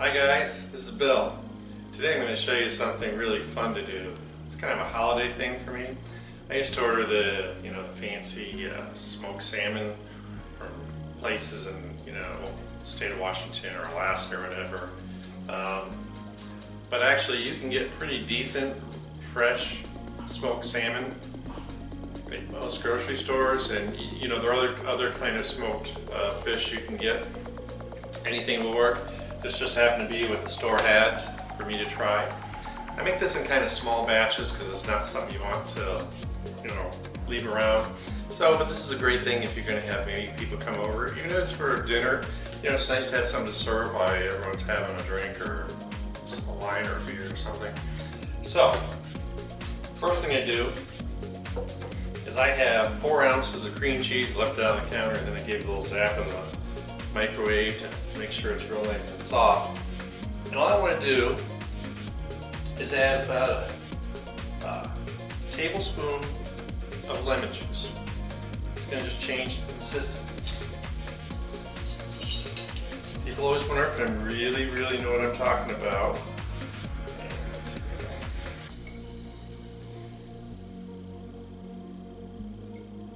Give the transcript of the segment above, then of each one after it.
Hi guys, this is Bill. Today I'm going to show you something really fun to do. It's kind of a holiday thing for me. I used to order the fancy smoked salmon from places in state of Washington or Alaska or whatever. But actually you can get pretty decent fresh smoked salmon at most grocery stores, and there are other kind of smoked fish you can get. Anything will work. This just happened to be what the store had for me to try. I make this in kind of small batches because it's not something you want to, leave around. But this is a great thing if you're going to have maybe people come over. Even if it's for dinner, it's nice to have something to serve while everyone's having a drink or a wine or a beer or something. So, first thing I do is I have 4 ounces of cream cheese left out on the counter, and then I gave it a little zap in the microwave to make sure it's real nice and soft. And all I want to do is add about a tablespoon of lemon juice. It's going to just change the consistency. People always wonder if I really know what I'm talking about.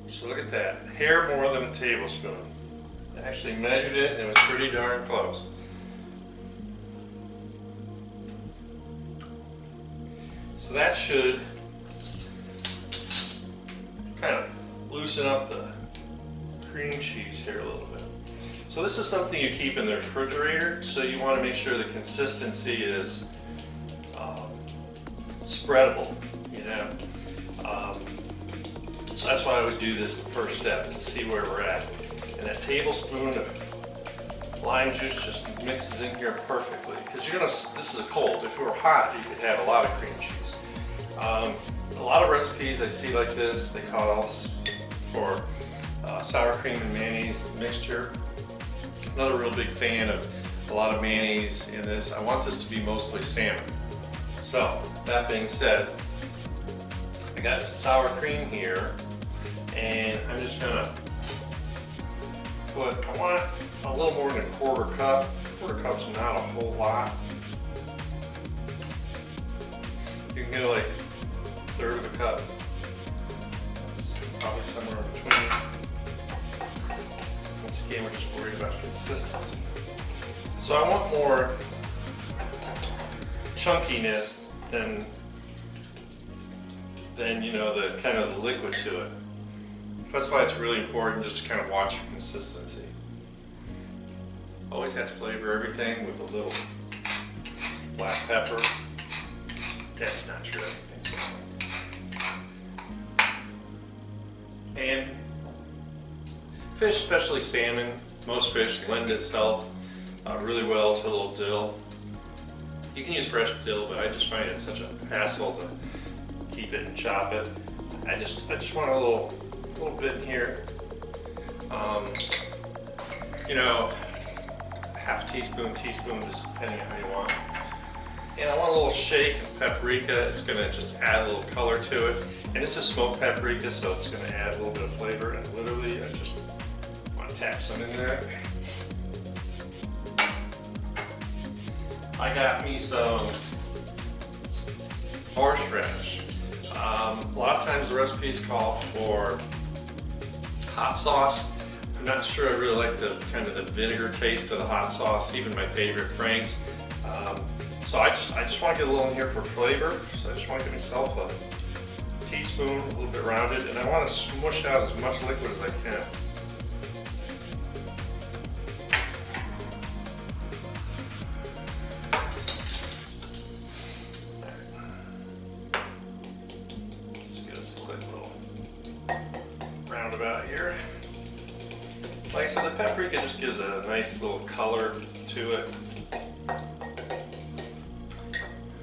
So look at that, hair more than a tablespoon. I actually measured it and it was pretty darn close. So that should kind of loosen up the cream cheese here a little bit. So this is something you keep in the refrigerator, so you want to make sure the consistency is spreadable, So that's why I would do this the first step to see where we're at. And that tablespoon of lime juice just mixes in here perfectly. Because this is a cold. If it were hot, you could have a lot of cream cheese. A lot of recipes I see like this, they call this for sour cream and mayonnaise mixture. Not a real big fan of a lot of mayonnaise in this. I want this to be mostly salmon. So, that being said, I got some sour cream here, and I'm just gonna put, I want a little more than a quarter cup. Quarter cup's not a whole lot. You can get like a third of a cup. That's probably somewhere in between. Once again, we're just worried about consistency. So I want more chunkiness than the kind of the liquid to it. That's why it's really important just to kind of watch your consistency. Always have to flavor everything with a little black pepper. That's not true. And fish, especially salmon, most fish lend itself really well to a little dill. You can use fresh dill, but I just find it such a hassle to keep it and chop it. I just want a little bit in here. Half a teaspoon, just depending on how you want. And I want a little shake of paprika. It's going to just add a little color to it. And this is smoked paprika, so it's going to add a little bit of flavor. And literally, I just want to tap some in there. I got me some horseradish. A lot of times the recipes call for hot sauce. I'm not sure I really like the kind of the vinegar taste of the hot sauce, even my favorite Frank's. So I just want to get a little in here for flavor. So I just want to give myself a teaspoon, a little bit rounded, and I want to smush out as much liquid as I can. Just get us a quick little roundabout here. Like I said, the paprika just gives a nice little color to it.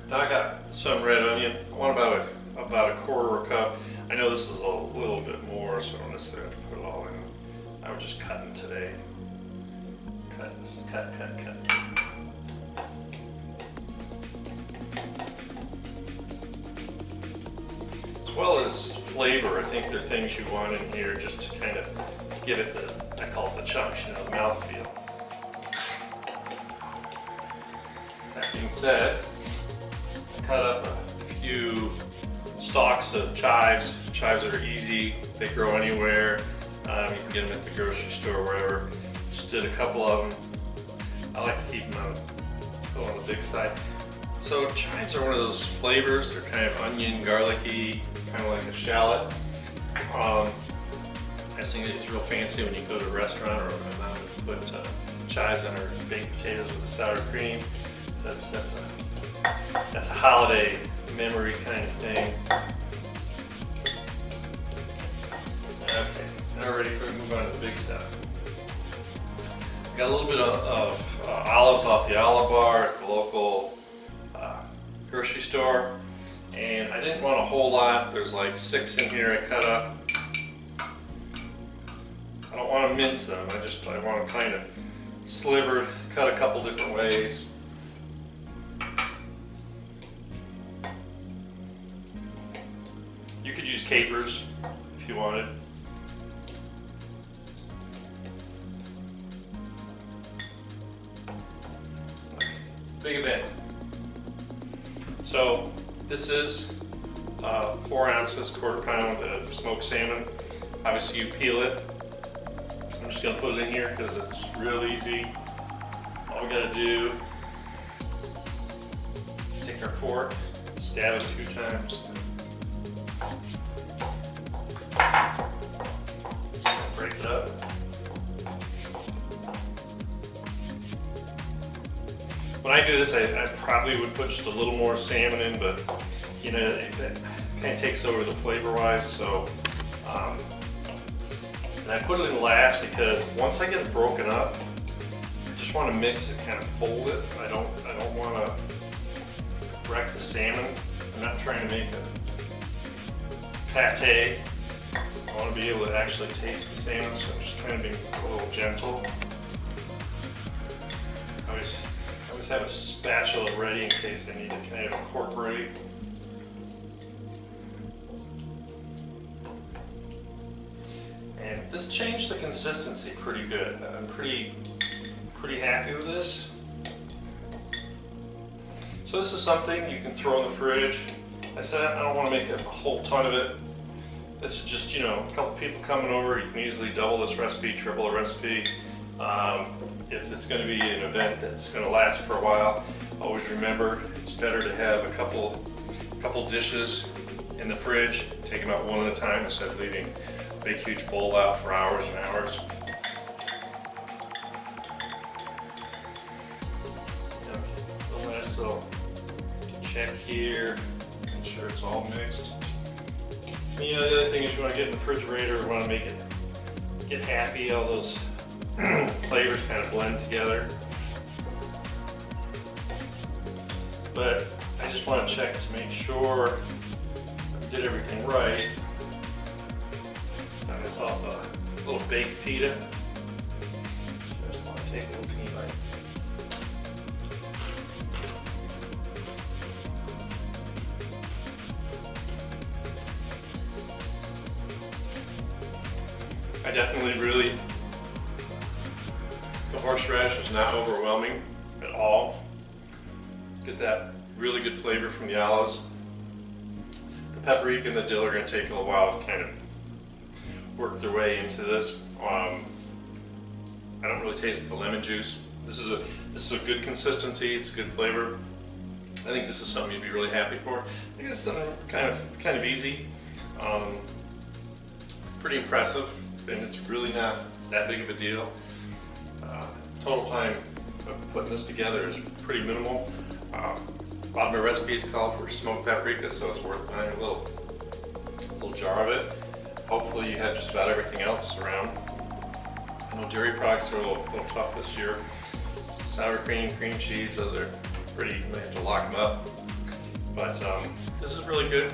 Now I got some red onion. I want about a quarter cup. I know this is a little bit more, so I don't necessarily have to put it all in. I was just cutting today. Cut. As well as flavor, I think there are things you want in here just to kind of give it the, I call it the chunks, the mouthfeel. said, I cut up a few stalks of chives. Chives are easy, they grow anywhere. You can get them at the grocery store, wherever. Just did a couple of them. I like to keep them on the big side. So chives are one of those flavors. They're kind of onion, garlicky, kind of like a shallot. I just think it's real fancy when you go to a restaurant, or my mom would put chives on her baked potatoes with the sour cream. That's a holiday memory kind of thing. Okay, now we're ready to move on to the big stuff. Got a little bit of olives off the olive bar at the local grocery store, and I didn't want a whole lot. There's like 6 in here I cut up. I don't want to mince them. I want to kind of sliver, cut a couple different ways. You could use capers if you wanted. Big event. So this is 4 ounces, quarter pound of smoked salmon. Obviously you peel it. I'm just going to put it in here because it's real easy. All we got to do is take our fork, stab it a few times. Break it up. When I do this, I probably would put just a little more salmon in, but you know, it kind of takes over the flavor-wise. So, and I put it in last because once I get it broken up, I just want to mix it, kind of fold it. I don't want to wreck the salmon. I'm not trying to make a pate. I want to be able to actually taste the salmon, so I'm just trying to be a little gentle. I always have a spatula ready in case I need to kind of incorporate. And this changed the consistency pretty good. I'm pretty happy with this. So this is something you can throw in the fridge. I said I don't want to make a whole ton of it. This is just, you know, a couple people coming over. You can easily double this recipe, triple a recipe. If it's going to be an event that's going to last for a while, always remember it's better to have a couple dishes in the fridge. Take them out one at a time instead of leaving a big huge bowl out for hours and hours. Okay, the last little check here, make sure it's all mixed. And, you know, the other thing is you want to get in the refrigerator, you want to make it get happy, all those flavors kind of blend together. But I just want to check to make sure I did everything right. Got myself a little baked pita. Just want to take a little teeny bite. I definitely really, the horseradish is not overwhelming at all. Get that really good flavor from the olives. The paprika and the dill are going to take a little while to kind of work their way into this. I don't really taste the lemon juice. This is a good consistency. It's a good flavor. I think this is something you'd be really happy for. I think it's something kind of easy, pretty impressive, and it's really not that big of a deal. Total time of putting this together is pretty minimal. A lot of my recipes call for smoked paprika, so it's worth buying a little jar of it. Hopefully you have just about everything else around. I know dairy products are a little tough this year. Sour cream, cream cheese, those are pretty, you might have to lock them up. But this is really good.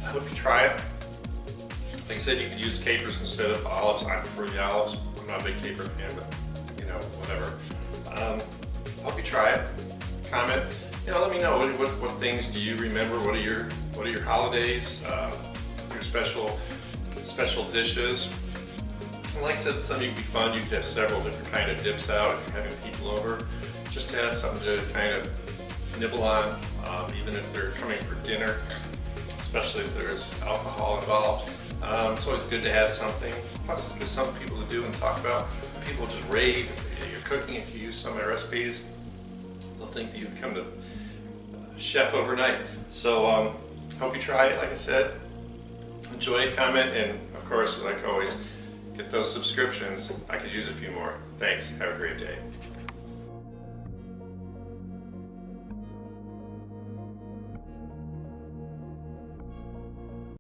I hope you try it. Like I said, you could use capers instead of olives. I prefer the olives. I'm not a big caper fan, but you know, whatever. Hope you try it. Comment. You know, let me know what things do you remember. What are your holidays? Your special dishes. And like I said, some of you could be fun. You could have several different kind of dips out if you're having people over. Just to have something to kind of nibble on, even if they're coming for dinner, especially if there's alcohol involved. It's always good to have something. Plus, there's something people to do and talk about. People just rave if you're cooking, if you use some of my recipes. They'll think that you become the chef overnight. So hope you try it. Like I said, enjoy it, comment, and of course, like always, get those subscriptions. I could use a few more. Thanks. Have a great day.